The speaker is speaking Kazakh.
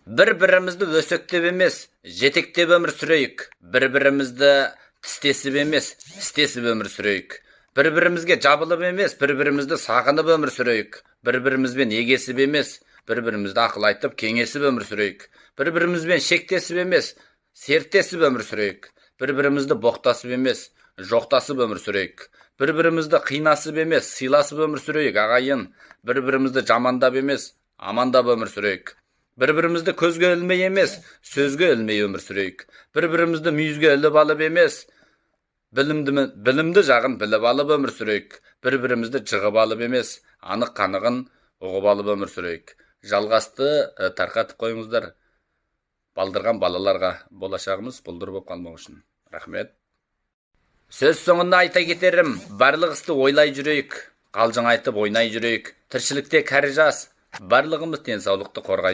Bir-birimizді өсектеп емес, жетектеп өмір сүрейік. Bir-birimizді тістесіп емес, істесіп өмір сүрейік. Bir-birimizге жабылып емес, bir-birimizді сағынып өмір сүрейік. Bir-birimizбен егесіп емес, bir-birimizді ақыл айтып, кеңесіп өмір сүрейік. Bir-birimizбен шектесіп емес, серттесіп өмір сүрейік. Bir-birimizді боқтасып емес, жоқтасып өмір сүрейік. Bir-birimizді қинасып емес, сыйласып өмір сүрейік, ағайын. Bir-birimizді жамандап емес, амандап өмір сүрейік. Bir-birimizді көзге ілмей емес, сөзге ілмей өмір сүрейік. Bir-birimizді мүйізге іліп алып емес, білімді жағын біліп алып өмір сүрейік. Bir-birimizді жығып алып емес, анық қанығын ұғып алып өмір сүрейік. Жалғасты тарқатып қойыңыздар. Балдырған балаларға болашағымыз бұлдыр болып қалмау үшін. Рахмет. Сөз соңында айта кетерім, барлық істі ойлай жүрейік, қалжың айтып ойнай жүрейік. Тіршілікте кәрі жас, барлығымыз денсаулықты қорғай